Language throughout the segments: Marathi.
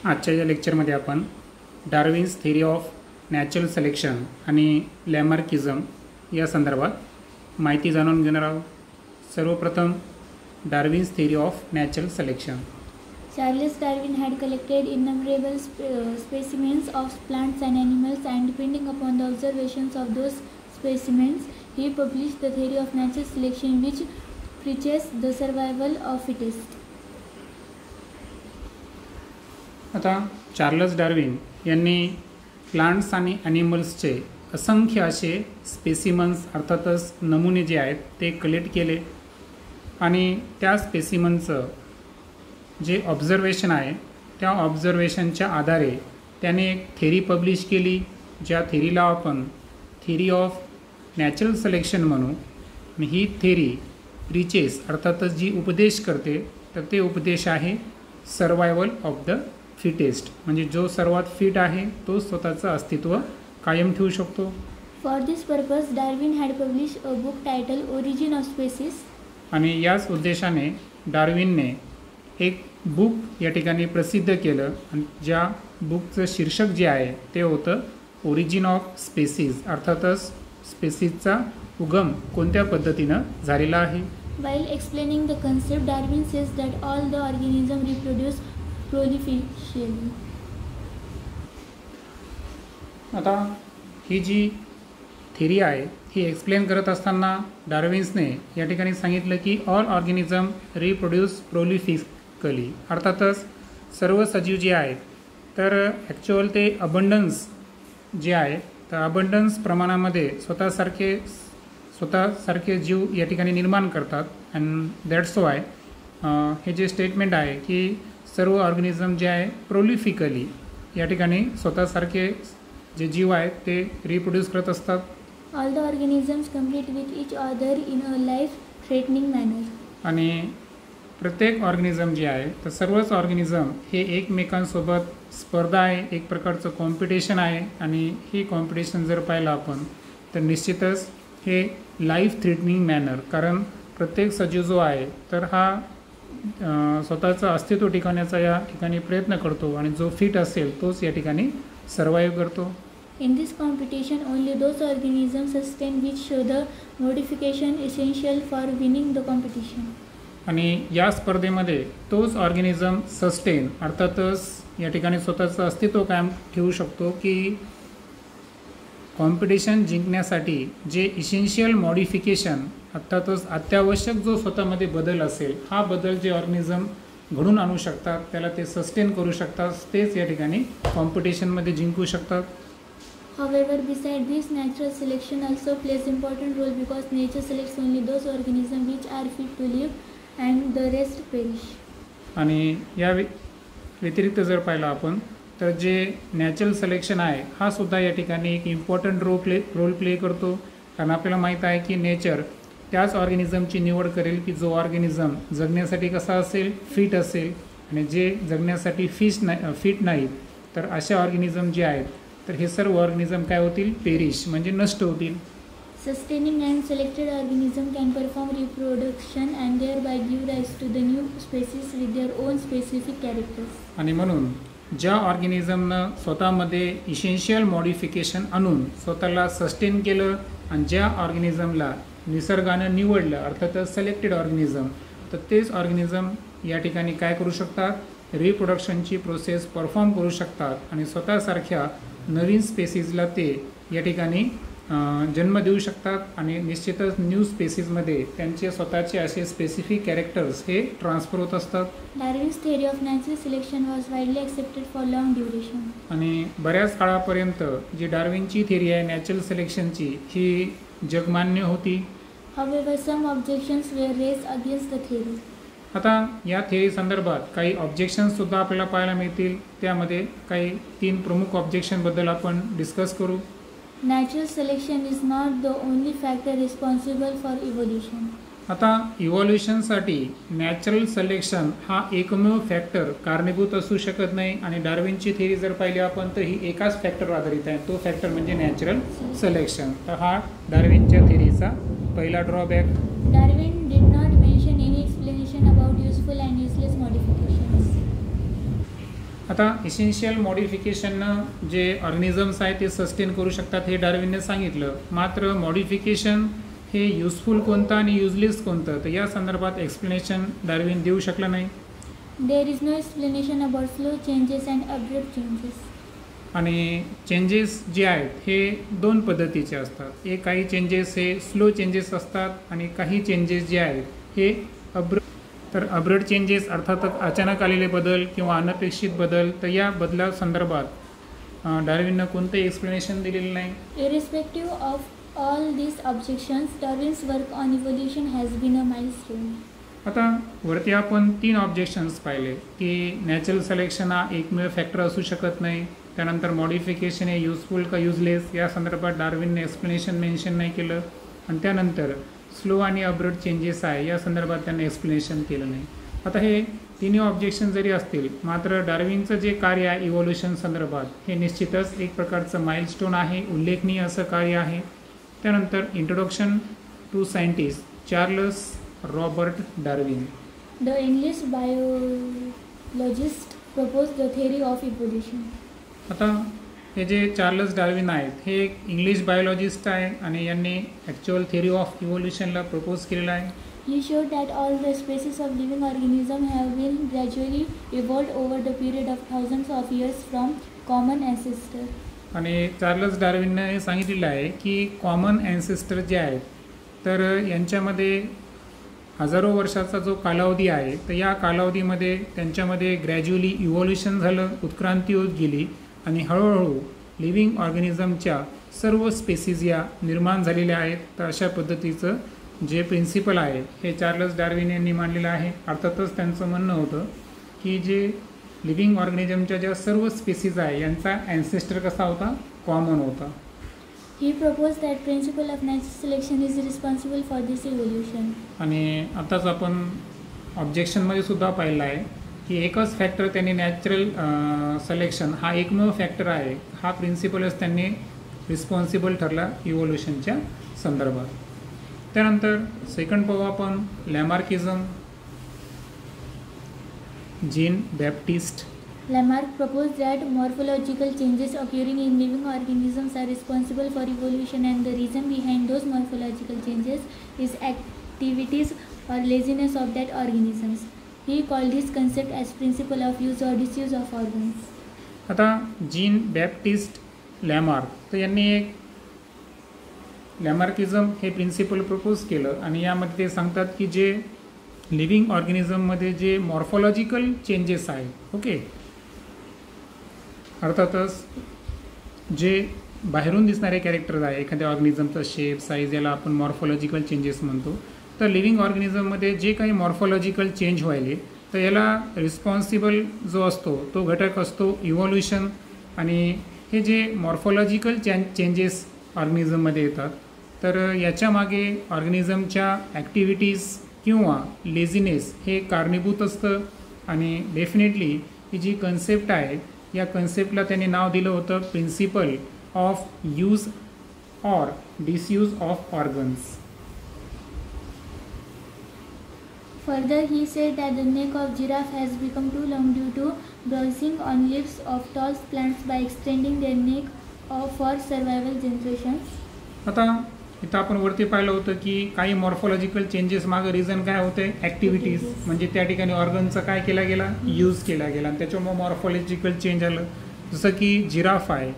आजच्या या लेक्चरमध्ये आपण Darwin's theory of natural selection आणि लॅमार्किझम या संदर्भात माहिती जाणून घेणार आहोत. सर्वप्रथम Darwin's theory of natural selection. Charles Darwin had collected innumerable specimens of plants and animals, and depending upon the observations of those specimens, he published the theory of natural selection, which preaches the survival of fittest. आता चार्लस डार्विन यांनी प्लांट्स आणि ॲनिमल्सचे असंख्य असे स्पेसिमन्स अर्थातच नमुने जे आहेत ते कलेक्ट केले आणि त्या स्पेसिमनचं जे ऑब्झर्वेशन आहे त्या ऑब्झर्वेशनच्या आधारे त्याने एक थेरी पब्लिश केली, ज्या थेरीला आपण थेरी ऑफ नॅचरल सिलेक्शन म्हणू. आणि ही थेरी प्रीचेस अर्थातच जी उपदेश करते तर ते उपदेश आहे सर्वायवल ऑफ द फिटेस्ट, म्हणजे जो सर्वात फिट आहे तो स्वतःचं अस्तित्व कायम ठेवू शकतो. For this purpose, Darwin had published a book titled Origin of Species. आणि याच उद्देशाने डार्विनने एक बुक या ठिकाणी प्रसिद्ध केलं आणि ज्या बुकचं शीर्षक जे आहे ते होतं ओरिजिन ऑफ स्पेसीज, अर्थातच स्पेसीजचा उगम कोणत्या पद्धतीनं झालेला आहे. While explaining the concept, Darwin says that all the organisms reproduce prolifically. आता ही जी थेरी आहे ही एक्सप्लेन करत असताना डार्विन्सने या ठिकाणी सांगितलं की ऑल ऑर्गॅनिझम रिप्रोड्यूस प्रोलिफिकली, अर्थातच सर्व सजीव जे आहेत तर ॲक्च्युअल ते अबंडन्स जे आहे तर अबंडन्स प्रमाणामध्ये स्वतःसारखे जीव या ठिकाणी निर्माण करतात. अँड दॅट्स वाय हे जे स्टेटमेंट आहे की सर्व ऑर्गॅनिझम जे आहे प्रोलिफिकली या ठिकाणी स्वतःसारखे जे जीव आहेत ते रिप्रोड्यूस करत असतात. All the organisms compete with each other in a life-threatening manner. आणि प्रत्येक ऑर्गॅनिझम जे आहे तर सर्वच ऑर्गॅनिझम हे एकमेकांसोबत स्पर्धा आहे, एक प्रकारचं कॉम्पिटिशन आहे. आणि ही कॉम्पिटिशन जर पाहिलं आपण तर निश्चितच हे लाईफ थ्रेटनिंग मॅनर, कारण प्रत्येक सजीव जो आहे तर हा स्वतःचं अस्तित्व टिकवण्याचा या ठिकाणी प्रयत्न करतो आणि जो फिट असेल तोच या ठिकाणी सर्वाईव्ह करतो. In this competition, only those organisms sustain which show the modification essential for winning the competition. आणि या स्पर्धेमध्ये तोच ऑर्गॅनिझम सस्टेन अर्थातच या ठिकाणी स्वतःचं अस्तित्व कायम ठेवू शकतो की कॉम्पिटिशन जिंकण्यासाठी जे इसेन्शियल मॉडिफिकेशन अर्थातच अत्यावश्यक जो स्वतःमध्ये बदल असेल हा बदल जे ऑर्गॅनिझम घडून आणू शकतात त्याला ते सस्टेन करू शकतात, तेच या ठिकाणी कॉम्पिटिशनमध्ये जिंकू शकतात. However, besides this, natural selection also plays important role because nature selects only those organisms which are fit to live and the rest perish. आणि या व्यतिरिक्त जर पाहिलं आपण तर जे नॅचरल सिलेक्शन आहे हा सुद्धा या ठिकाणी एक इम्पॉर्टंट रोल प्ले करतो. कारण आपल्याला माहीत आहे की नेचर त्याच ऑर्गॅनिझमची निवड करेल की जो ऑर्गॅनिझम जगण्यासाठी कसा असेल, फिट असेल. आणि जे जगण्यासाठी फिट नाहीत तर अशा ऑर्गॅनिझम जे आहेत तर हे सर्व ऑर्गॅनिझम काय होतील, पेरिश म्हणजे नष्ट होतील. Sustaining and selected organism can perform reproduction and thereby give rise to the new species with their own specific characters. आणि म्हणून ज्या ऑर्गॅनिझमनं स्वतःमध्ये इसेन्शियल मॉडिफिकेशन आणून स्वतःला सस्टेन केलं आणि ज्या ऑर्गॅनिझमला निसर्गानं निवडलं अर्थातच सिलेक्टेड ऑर्गॅनिझम, तर तेच ऑर्गॅनिझम या ठिकाणी काय करू शकतात, रिप्रोडक्शनची प्रोसेस परफॉर्म करू शकतात आणि स्वतःसारख्या नवीन स्पेसीजला ते या ठिकाणी जन्म देऊ शकतात. आणि निश्चितच न्यू स्पेसीजमध्ये त्यांचे स्वतःचे असे स्पेसिफिक कॅरेक्टर्स हे ट्रान्सफर होत असतात. Darwin's theory of natural selection was widely accepted for long duration. आणि बऱ्याच काळापर्यंत जी डार्विनची थिअरी आहे नॅचरल सिलेक्शनची ही जगमान्य होती. However, some objections were raised against the theory. आता या थिअरी संदर्भात काही ऑब्जेक्शनसुद्धा आपल्याला पाहायला मिळतील. त्यामध्ये काही 3 प्रमुख ऑब्जेक्शनबद्दल आपण डिस्कस करू. Natural selection is not the only factor responsible for evolution. आता इव्हॉल्युशनसाठी नॅचरल सिलेक्शन हा एकमेव फॅक्टर कारणीभूत असू शकत नाही. आणि डार्विनची थिअरी जर पाहिली आपण तर ही एकाच फॅक्टरवर आधारित आहे, तो फॅक्टर म्हणजे नॅचरल सिलेक्शन. तर हा डार्विनच्या थिअरीचा पहिला drawback. Darwin did not mention any explanation about useful and useless modifications. आता इसेन्शियल मॉडिफिकेशननं जे ऑर्गॅनिझम्स आहेत ते सस्टेन करू शकतात हे डार्विनने सांगितलं. मात्र मॉडिफिकेशन हे युजफुल कोणतं आणि युजलेस कोणतं तर या संदर्भात एक्सप्लेनेशन डार्विन देऊ शकला नाही. There is no explanation about slow changes and abrupt changes. आणि चेंजेस जे आहेत हे दोन पद्धतीचे असतात. एक काही चेंजेस हे स्लो चेंजेस असतात आणि काही चेंजेस जे आहेत हे तर अब्रप्ट चेंजेस अर्थातच अचानक आलेले बदल किंवा अनपेक्षित बदल तर या बदला संदर्भात डार्विननं कोणतं एक्सप्लेनेशन दिलेलं नाही. Irrespective of all these objections, Darwin's work on evolution has been a milestone. आता वरती आपण 3 ऑब्जेक्शन्स पाहिले की नॅचरल सिलेक्शन हा एकमेव फॅक्टर असू शकत नाही. त्यानंतर मॉडिफिकेशन हे युजफुल का युजलेस या संदर्भात डार्विनने एक्सप्लेनेशन मेन्शन नाही केलं. आणि त्यानंतर स्लो आणि अब्रप्ट चेंजेस आहे या संदर्भात त्यांनी एक्सप्लेनेशन केलं नाही. आता हे तिन्ही ऑब्जेक्शन जरी असतील मात्र डार्विनचं जे कार्य आहे इव्होल्युशन संदर्भात हे निश्चितच एक प्रकारचं माइलस्टोन आहे, उल्लेखनीय असं कार्य आहे. त्यानंतर introduction to scientist Charles Robert Darwin. The English biologist proposed the theory of evolution. आता हे जे चार्ल्स डार्विन आहेत हे एक इंग्लिश बायोलॉजिस्ट आहे आणि यांनी ॲक्च्युअल थिअरी ऑफ इव्होल्युशनला प्रपोज केलेला आहे. He showed that all the species of living organisms have been gradually evolved over the period of thousands of years from common ancestor. आणि चार्ल्स डार्विनने हे सांगितलेलं आहे की कॉमन ॲन्सेस्टर जे आहेत तर यांच्यामध्ये हजारो वर्षाचा जो कालावधी आहे तर या कालावधीमध्ये त्यांच्यामध्ये ग्रॅज्युअली इव्होल्युशन झालं, उत्क्रांती होत गेली आणि हळूहळू लिव्हिंग ऑर्गॅनिझमच्या सर्व स्पेसीज या निर्माण झालेल्या आहेत. तर अशा पद्धतीचं जे प्रिन्सिपल आहे हे चार्ल्स डार्विन यांनी मांडलेलं आहे. अर्थातच त्यांचं म्हणणं होतं की जे लिव्हिंग ऑर्गॅनिझमच्या ज्या सर्व स्पेसीज आहे यांचा ॲन्सेस्टर कसा होता, कॉमन होता. He proposed that principle of natural selection is responsible for this evolution. आणि आताच आपण ऑब्जेक्शनमध्ये सुद्धा पाहिलं आहे की एकच फॅक्टर त्यांनी नॅचरल सिलेक्शन हा एकमेव फॅक्टर आहे हा प्रिन्सिपलच त्यांनी रिस्पॉन्सिबल ठरला इव्होल्युशनच्या संदर्भात. त्यानंतर सेकंड पाहू आपण Lamarckism. Jean Baptiste. Lamarck proposed that morphological changes occurring in living organisms are responsible for evolution, and the reason behind those morphological changes is activities or laziness of that organisms. He called this concept as principle of use or disuse of organs. आता जीन बॅप्टिस्ट लॅमार्क तर यांनी एक लॅमार्किझम हे प्रिन्सिपल प्रपोज केलं आणि यामध्ये ते सांगतात की जे लिव्हिंग ऑर्गॅनिझममध्ये जे मॉर्फॉलॉजिकल चेंजेस आहेत, ओके, अर्थातच जे बाहेरून दिसणारे कॅरेक्टर्स आहे एखाद्या ऑर्गॅनिझमचा शेप, साईज याला आपण मॉर्फॉलॉजिकल चेंजेस म्हणतो. तर लिव्हिंग ऑर्गॅनिझममध्ये जे काही मॉर्फॉलॉजिकल चेंज व्हायले तर याला रिस्पॉन्सिबल जो असतो तो घटक असतो इव्होल्युशन. आणि हे जे मॉर्फॉलॉजिकल चेंजेस ऑर्गॅनिझममध्ये येतात तर याच्यामागे ऑर्गॅनिझमच्या ॲक्टिव्हिटीज किंवा लेझीनेस हे कारणीभूत असतं. आणि डेफिनेटली ही जी कन्सेप्ट आहे या कन्सेप्टला त्यांनी नाव दिलं होतं principle of use or disuse of organs. Further, he said that the neck of giraffe has become too long due to browsing on leaves of tall plants by extending their neck for survival generations. आता इथं आपण वरती पाहिलं होतं की काही मॉर्फॉलॉजिकल चेंजेस मागं रिझन काय होते, ॲक्टिव्हिटीज, म्हणजे त्या ठिकाणी ऑर्गनचा काय केला गेला, यूज केला गेला आणि त्याच्यामुळे मॉर्फॉलॉजिकल चेंज आलं. जसं की जिराफ आहे,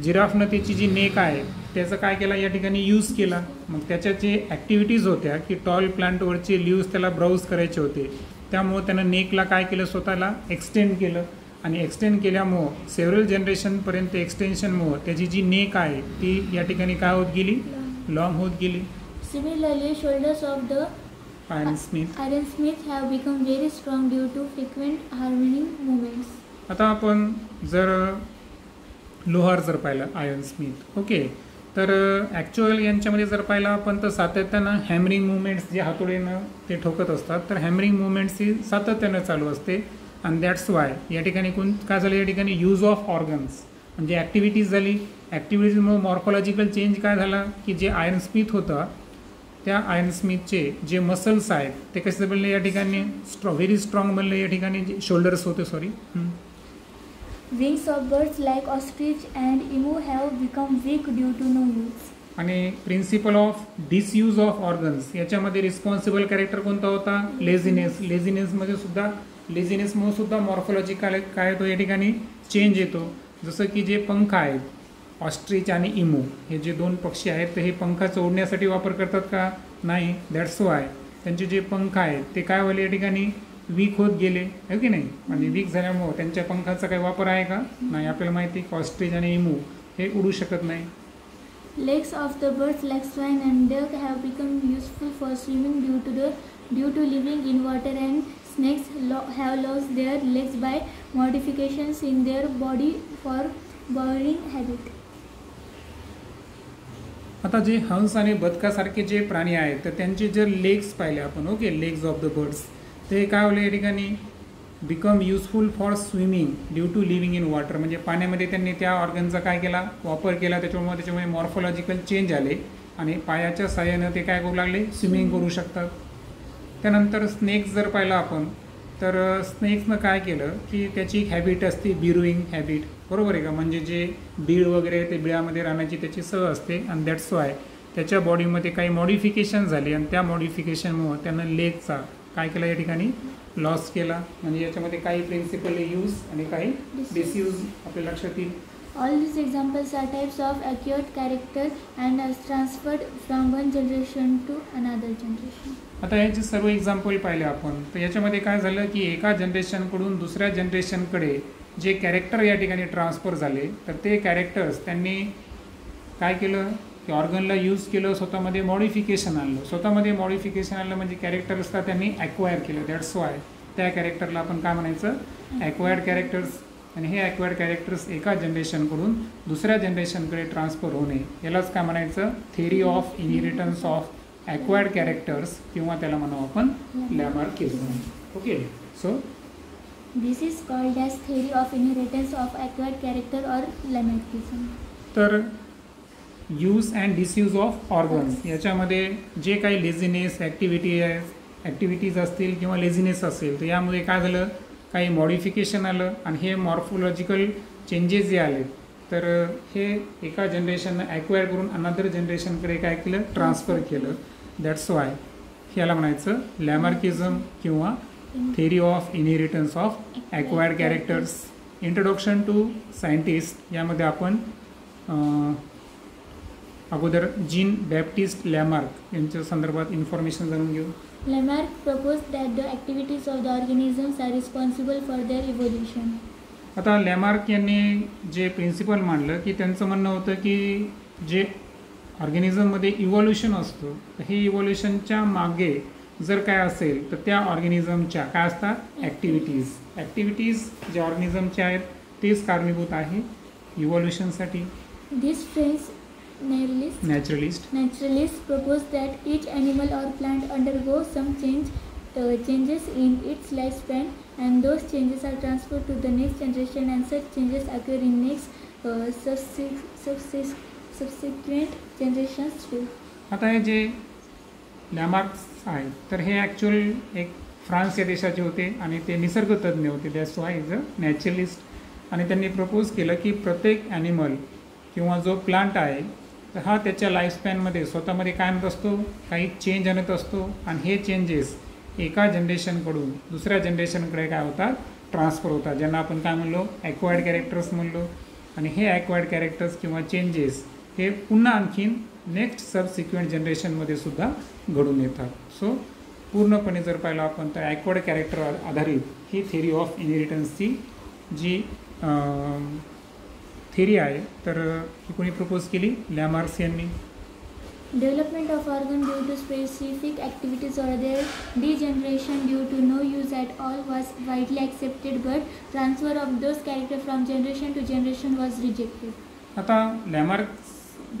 जिराफनं त्याची जी नेक आहे त्याचं काय केला या ठिकाणी यूज केला. मग त्याच्या जे ॲक्टिव्हिटीज होत्या की टॉल प्लांटवरचे लीव्स त्याला ब्राउज करायचे होते त्यामुळं त्यानं नेकला काय केलं, स्वतःला एक्सटेंड केलं आणि एक्सटेंड केल्यामुळं सेव्हरल जनरेशनपर्यंत एक्सटेन्शनमुळं त्याची जी नेक आहे ती या ठिकाणी काय होत गेली, लॉंग होत गेली. Similarly, shoulders of the iron Smith have become very strong due to frequent hammering movements. आता आपण जर लोहार जर पाहिलं आयरन स्मिथ, ओके, तर ॲक्च्युअल यांच्यामध्ये जर पाहिलं आपण तर सातत्यानं हॅमरिंग मुवमेंट्स जे हातोडीनं ते ठोकत असतात तर हॅमरिंग मुवमेंट्स ही सातत्यानं चालू असते. आणि दॅट्स वाय या ठिकाणी काय झालं, या ठिकाणी यूज ऑफ ऑर्गन्स म्हणजे ॲक्टिव्हिटीज झाली. ॲक्टिव्हिटीजमुळे मॉर्फॉलॉजिकल चेंज काय झाला की जे आयरन स्मिथ होता त्या आयरन स्मिथचे जे मसल्स आहेत ते कसे बनले या ठिकाणी, व्हेरी स्ट्रॉंग बनले. या ठिकाणी जे शोल्डर्स होते Wings of birds like ostrich and emu have become weak due to no use. आणि principle of disuse of organs याच्यामध्ये रिस्पॉन्सिबल कॅरेक्टर कोणता होता? लेझिनेस. लेझिनेसमध्ये सुद्धा लेझिनेसमुळे सुद्धा मॉर्फॉलॉजिकल काय येतो या ठिकाणी चेंज येतो. जसं की जे पंख आहेत ऑस्ट्रिच आणि इमू हे जे दोन पक्षी आहेत तर हे पंखाचं ओढण्यासाठी वापर करतात का? नाही. दॅट्स वाय त्यांचे जे पंख आहेत ते काय व्हायला या ठिकाणी वीक होत गेले आहे की नाही. म्हणजे वीक झाल्यामुळं त्यांच्या पंखाचा काही वापर आहे का? नाही. आपल्याला माहिती आहे की ऑस्ट्रिच आणि इमू हे उडू शकत नाही. Legs of the birds like swine and duck have become useful for swimming due to living in water, and snakes have lost their legs by modifications in their body for burrowing habit. आता जे हंस आणि बदकासारखे जे प्राणी आहेत तर त्यांचे जर लेग्स पाहिले आपण okay legs of the birds ते काय होले या ठिकाणी become useful for swimming due to living in water. म्हणजे पाण्यामध्ये त्यांनी त्या ऑर्गनचा काय केला वापर केला त्याच्यामुळे मॉर्फॉलॉजिकल चेंज आले आणि पायाच्या साहाय्यानं ते काय करू लागले स्विमिंग करू शकतात. त्यानंतर स्नेक्स जर पाहिलं आपण तर स्नेक्सनं काय केलं की त्याची एक हॅबिट असते बिरुईंग हॅबिट बरोबर आहे का. म्हणजे जे बीळ वगैरे ते बिळामध्ये राहण्याची त्याची सवय असते आणि दॅट्स वाय त्याच्या बॉडीमध्ये काही मॉडिफिकेशन झाले आणि त्या मॉडिफिकेशनमुळं त्यानं लेगचा काय केला या ठिकाणी लॉस केला. म्हणजे याच्यामध्ये काही प्रिन्सिपल यूज आणि काही डिसयूज आपल्या लक्षात येईल. All these examples are types of acquired character and are transferred from one generation to another generation. आता याचे सर्व एक्झाम्पल पाहिले आपण तर याच्यामध्ये काय झालं की एका जनरेशनकडून दुसऱ्या जनरेशनकडे जे कॅरेक्टर या ठिकाणी ट्रान्सफर झाले तर ते कॅरेक्टर्स त्यांनी काय केलं की ऑर्गनला यूज केलं स्वतःमध्ये मॉडिफिकेशन आणलं. स्वतःमध्ये मॉडिफिकेशन आणलं म्हणजे कॅरेक्टर असतात त्यांनी ॲक्वायर केलं. दॅट्स वाय त्या कॅरेक्टरला आपण काय म्हणायचं ॲक्वायर्ड कॅरेक्टर्स. आणि हे ॲक्वायर्ड कॅरेक्टर्स एका जनरेशनकडून दुसऱ्या जनरेशनकडे ट्रान्सफर होणे यालाच काय म्हणायचं theory of inheritance of acquired characters किंवा त्याला म्हणू आपण Lamarckism. Okay so This is called as theory of inheritance of acquired character or Lamarckism. तर use and disuse of organs याच्यामध्ये जे काही लेझिनेस ॲक्टिव्हिटीज असतील किंवा लेझिनेस असेल तर यामध्ये काय झालं काही मॉडिफिकेशन आलं आणि हे मॉर्फोलॉजिकल चेंजेस जे आले तर हे एका जनरेशननं ॲक्वायर करून अनदर जनरेशनकडे काय केलं ट्रान्सफर केलं. दॅट्स वाय ह्याला म्हणायचं लॅमार्किझम किंवा theory of inheritance of acquired characters. Introduction to scientist यामध्ये आपण अगोदर जीन बॅप्टिस्ट लॅमार्क यांच्या संदर्भात इन्फॉर्मेशन जाणून घेऊ. Lamarck proposed that the activities of the organisms are responsible for their evolution. आता लॅमार्क यांनी जे प्रिन्सिपल मांडलं की त्यांचं म्हणणं होतं की जे ऑर्गॅनिझममध्ये इव्हॉल्युशन असतं तर हे इव्हॉल्युशनच्या मागे जर काय असेल तर त्या ऑर्गॅनिझमच्या काय असतात ॲक्टिव्हिटीज ज्या ऑर्गॅनिझमच्या आहेत तेच कारणीभूत आहे इव्हॉल्युशनसाठी. These French naturalists propose that each animal or plant undergoes some changes in its lifespan, and those changes are transferred to the next generation, and such changes occur in next subsequent generations too. आता हे जे लॅमार्क्स आहेत तर हे ॲक्च्युअल एक फ्रान्स या देशाचे होते आणि ते निसर्गतज्ञ होते. That's why is a naturalist. आणि त्यांनी प्रपोज केलं की प्रत्येक ॲनिमल किंवा जो प्लांट आहे तर हा त्याच्या लाईफस्पॅनमध्ये स्वतःमध्ये काय आणत असतो काही चेंज आणत असतो आणि हे चेंजेस एका जनरेशनकडून दुसऱ्या जनरेशनकडे काय होतात ट्रान्सफर होतात ज्यांना आपण काय म्हणलो ॲक्वायर्ड कॅरेक्टर्स म्हणलो. आणि हे ॲक्वायर्ड कॅरेक्टर्स किंवा चेंजेस हे पुन्हा आणखीन नेक्स्ट सबसिक्वेंट जनरेशनमध्ये सुद्धा घडून येतात. सो पूर्णपणे जर पाहिलं आपण तर ॲक्वायर्ड कॅरेक्टर आधारित ही थेरी ऑफ इनहेरिटन्सची जी थेरी आहे तर ही कोणी प्रपोज केली लॅमार्क्स यांनी. Development of organ due to specific activities or their degeneration due to no use at all was widely accepted, but transfer of those characters from generation to generation was rejected. आता लॅमार्क्स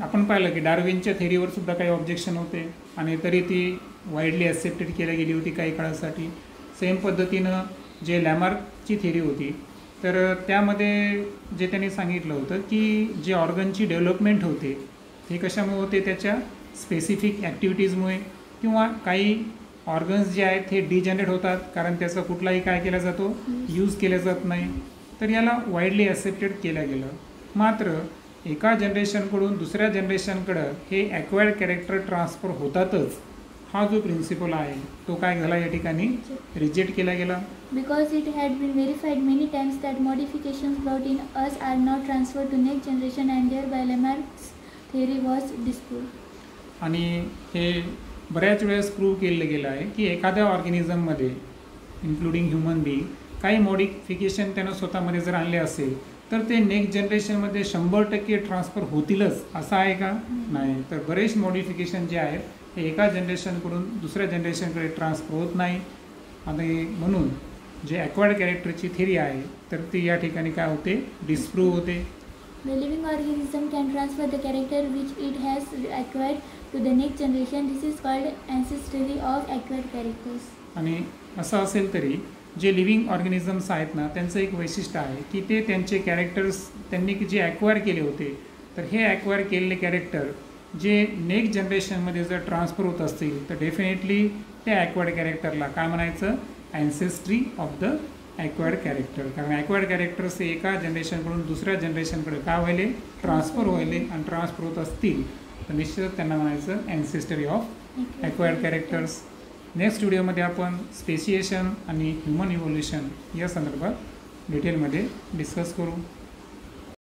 आपण पाहिलं की डार्विनच्या थेरीवर सुद्धा काही ऑब्जेक्शन होते आणि तरी ती वाईडली ॲक्सेप्टेड केली गेली होती काही काळासाठी. सेम पद्धतीनं जे लॅमार्कची थेरी होती तर त्यामध्ये जे त्यांनी सांगितलं होतं की जे ऑर्गनची डेव्हलपमेंट होते हे कशामुळे होते त्याच्या स्पेसिफिक ॲक्टिव्हिटीजमुळे किंवा काही ऑर्गन्स जे आहेत हे डिजनरेट होतात कारण त्याचा कुठलाही काय केला जातो यूज केला जात नाही. तर याला वाईडली ॲक्सेप्टेड केलं गेलं. मात्र एका जनरेशनकडून दुसऱ्या जनरेशनकडं हे ॲक्वायर्ड कॅरेक्टर ट्रान्सफर होतातच, हा जो प्रिन्सिपल आहे तो काय झाला या ठिकाणी रिजेक्ट केला गेला. Because it had been verified many times that modifications brought in us are not transferred to next generation and thereby Lamarck's theory was disproved. आणि हे बऱ्याच वेळेस प्रूव्ह केलं गेलं आहे की एखाद्या ऑर्गॅनिझममध्ये इन्क्लुडिंग ह्युमन बीइंग काही मॉडिफिकेशन त्यानं स्वतःमध्ये जर आणले असेल तर ते नेक्स्ट जनरेशनमध्ये 100% ट्रान्सफर होतीलच असं आहे का? नाही. तर बरेच मॉडिफिकेशन जे आहेत हे एका जनरेशनकडून दुसऱ्या जनरेशनकडे ट्रान्सफर होत नाही. आणि म्हणून जे ॲक्वायर्ड कॅरेक्टरची थिअरी आहे तर ती या ठिकाणी काय होते, डिस्प्रूव्ह होते. The living organism can transfer the character which it has acquired to the next generation. This is called ancestry of acquired characters. आणि असं असेल तरी जे लिव्हिंग ऑर्गॅनिझम्स आहेत ना त्यांचं एक वैशिष्ट्य आहे की ते त्यांचे कॅरेक्टर्स त्यांनी जे ॲक्वायर केले होते तर हे ॲक्वायर केलेले कॅरेक्टर जे नेक्स्ट जनरेशनमध्ये जर ट्रान्सफर होत असतील तर डेफिनेटली त्या ॲक्वायर्ड कॅरेक्टरला काय म्हणायचं, ॲन्सेस्ट्री ऑफ द ॲक्वायर्ड कॅरेक्टर. कारण ॲक्वायर्ड कॅरेक्टर्स हे एका जनरेशनकडून दुसऱ्या जनरेशनकडे काय व्हायले, ट्रान्सफर व्हायले. आणि ट्रान्सफर होत असतील तर निश्चितच त्यांना म्हणायचं ॲन्सेस्टरी ऑफ ॲक्वायर्ड कॅरेक्टर्स. नेक्स्ट व्हिडिओमध्ये आपण स्पेसिएशन आणि ह्युमन इव्होल्युशन या संदर्भात डिटेलमध्ये डिस्कस करू.